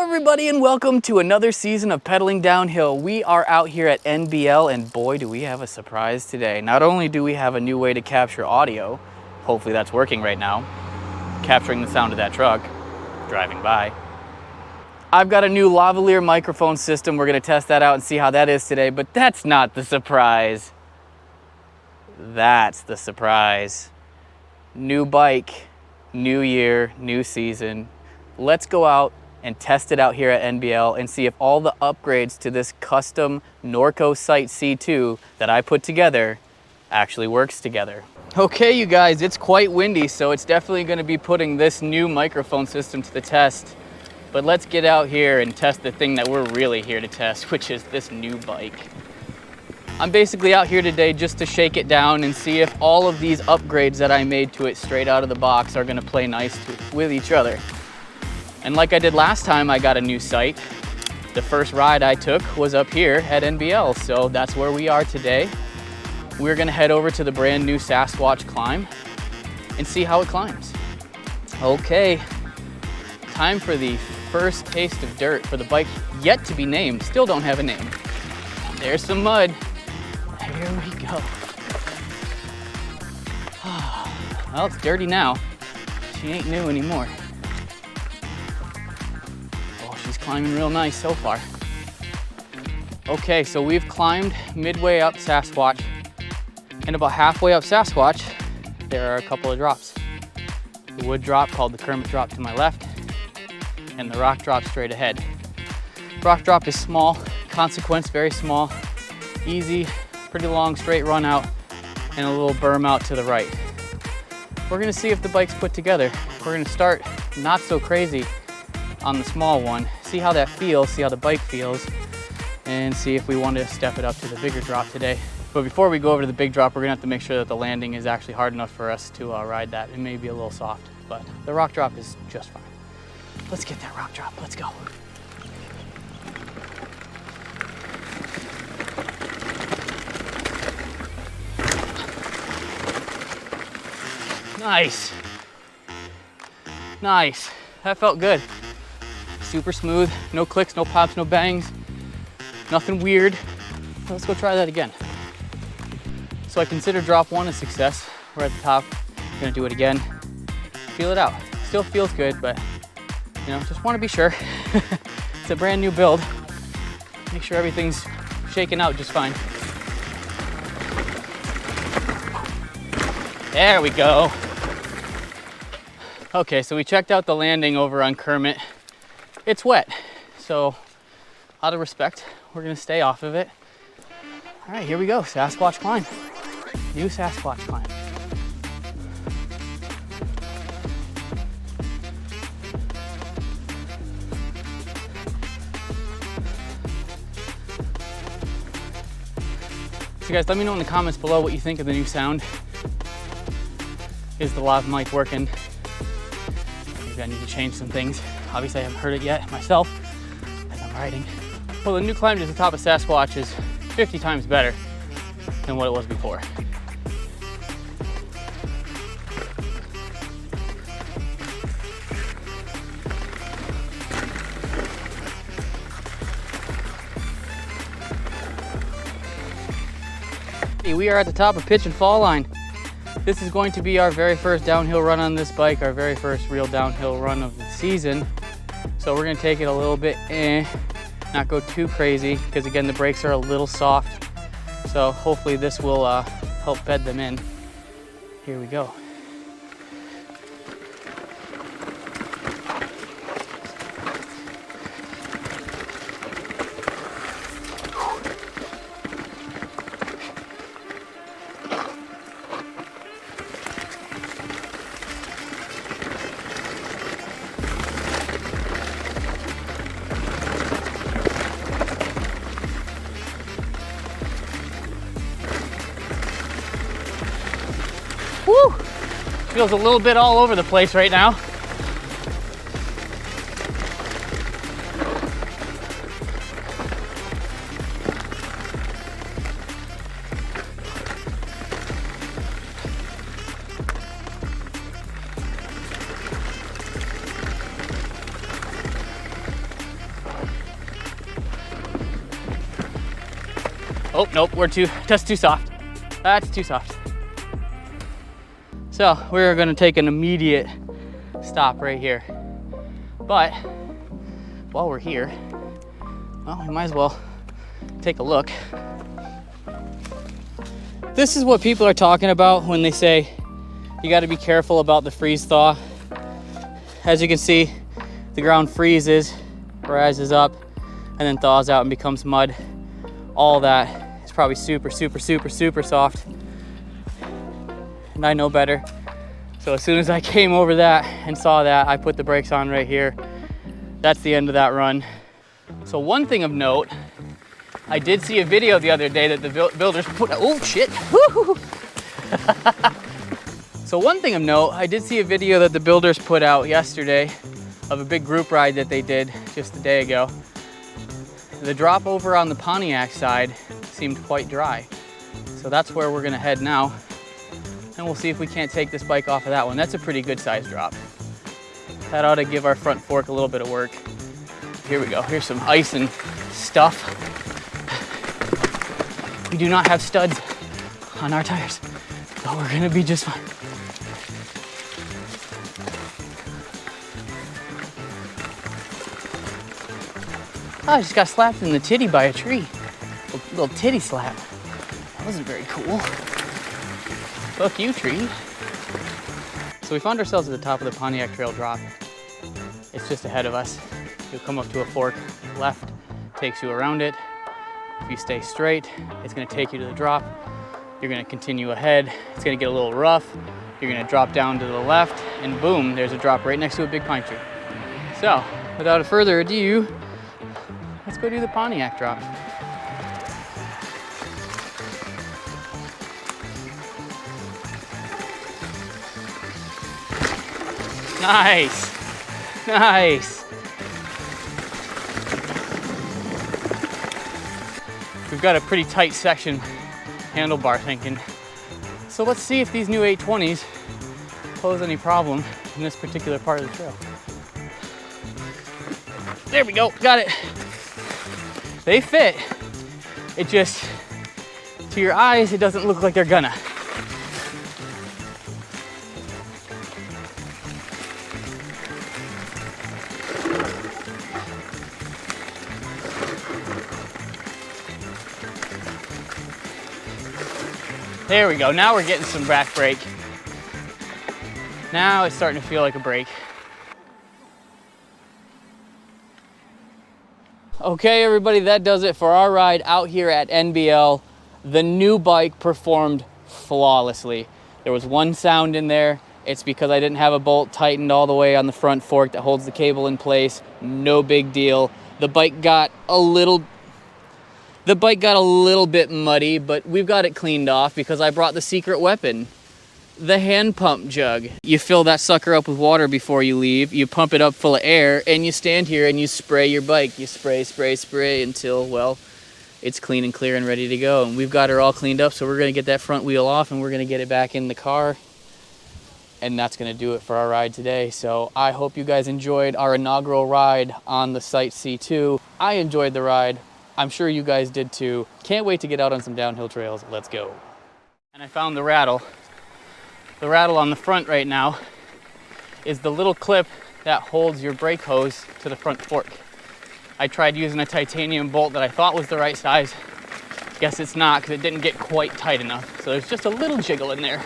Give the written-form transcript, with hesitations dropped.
everybody, and welcome to another season of Pedaling Downhill. We are out here at NBL, and boy do we have a surprise today. Not only do we have a new way to capture audio, hopefully that's working right now, capturing the sound of that truck driving by. I've got a new lavalier microphone system. We're going to test that out and see how that is today, but that's not the surprise. That's the surprise. New bike, new year, new season. Let's go out and test it out here at NBL and see if all the upgrades to this custom Norco Sight C2 that I put together actually works together. Okay, you guys, it's quite windy, so it's definitely going to be putting this new microphone system to the test. But let's get out here and test the thing that we're really here to test, which is this new bike. I'm basically out here today just to shake it down and see if all of these upgrades that I made to it straight out of the box are going to play nice with each other. And like I did last time I got a new sight, the first ride I took was up here at NBL, so that's where we are today. We're gonna head over to the brand new Sasquatch climb and see how it climbs. Okay, time for the first taste of dirt for the bike yet to be named. Still don't have a name. There's some mud. Here we go. Well, it's dirty now. She ain't new anymore. Climbing real nice so far. Okay, so we've climbed midway up Sasquatch, and about halfway up Sasquatch, there are a couple of drops. The wood drop called the Kermit drop to my left, and the rock drop straight ahead. Rock drop is small, consequence very small, easy, pretty long straight run out, and a little berm out to the right. We're gonna see if the bike's put together. We're gonna start not so crazy on the small one, see how that feels, see how the bike feels, and see if we want to step it up to the bigger drop today. But before we go over to the big drop, we're gonna have to make sure that the landing is actually hard enough for us to ride that. It may be a little soft, but the rock drop is just fine. Let's get that rock drop, let's go. Nice. Nice, that felt good. Super smooth, no clicks, no pops, no bangs, nothing weird. Let's go try that again. So I consider drop one a success. We're at the top, gonna do it again. Feel it out. Still feels good, but you know, just wanna be sure. It's a brand new build. Make sure everything's shaking out just fine. There we go. Okay, so we checked out the landing over on Kermit. It's wet, so out of respect, we're gonna stay off of it. All right, here we go, Sasquatch climb. New Sasquatch climb. So guys, let me know in the comments below what you think of the new sound. Is the lav mic working? Maybe I need to change some things. Obviously I haven't heard it yet myself as I'm riding. Well, the new climb to the top of Sasquatch is 50 times better than what it was before. We are at the top of Pitch and Fall Line. This is going to be our very first downhill run on this bike, our very first real downhill run of the season. So we're gonna take it a little bit, not go too crazy, because again, the brakes are a little soft. So hopefully this will help bed them in. Here we go. Woo! Feels a little bit all over the place right now. Oh, nope, that's too soft. That's too soft. So we're gonna take an immediate stop right here. But while we're here, well, we might as well take a look. This is what people are talking about when they say you gotta be careful about the freeze thaw. As you can see, the ground freezes, rises up, and then thaws out and becomes mud. All that is probably super, super, super, super soft. And I know better. So as soon as I came over that and saw that, I put the brakes on right here. That's the end of that run. So one thing of note, I did see a video the other day that the builders put, oh shit. So one thing of note, I did see a video that the builders put out yesterday of a big group ride that they did just a day ago. The drop over on the Pontiac side seemed quite dry. So that's where we're gonna head now. And we'll see if we can't take this bike off of that one. That's a pretty good size drop. That ought to give our front fork a little bit of work. Here we go, here's some ice and stuff. We do not have studs on our tires, but we're gonna be just fine. Oh, I just got slapped in the titty by a tree. A little titty slap. That wasn't very cool. Fuck you, tree. So we found ourselves at the top of the Pontiac Trail drop. It's just ahead of us. You'll come up to a fork, left takes you around it. If you stay straight, it's gonna take you to the drop. You're gonna continue ahead. It's gonna get a little rough. You're gonna drop down to the left, and boom, there's a drop right next to a big pine tree. So, without further ado, let's go do the Pontiac drop. Nice, nice. We've got a pretty tight section handlebar thinking. So let's see if these new 820s pose any problem in this particular part of the trail. There we go, got it. They fit. It just, to your eyes, it doesn't look like they're gonna. There we go, now we're getting some back brake. Now it's starting to feel like a brake. Okay, everybody, that does it for our ride out here at NBL. The new bike performed flawlessly. There was one sound in there. It's because I didn't have a bolt tightened all the way on the front fork that holds the cable in place. No big deal. The bike got a little bit muddy, but we've got it cleaned off because I brought the secret weapon. The hand pump jug. You fill that sucker up with water before you leave, you pump it up full of air, and you stand here and you spray your bike. You spray, spray, spray until, well, it's clean and clear and ready to go. And we've got her all cleaned up, so we're gonna get that front wheel off and we're gonna get it back in the car. And that's gonna do it for our ride today. So I hope you guys enjoyed our inaugural ride on the Sight C2. I enjoyed the ride. I'm sure you guys did too. Can't wait to get out on some downhill trails. Let's go. And I found the rattle. The rattle on the front right now is the little clip that holds your brake hose to the front fork. I tried using a titanium bolt that I thought was the right size. Guess it's not, because it didn't get quite tight enough. So there's just a little jiggle in there.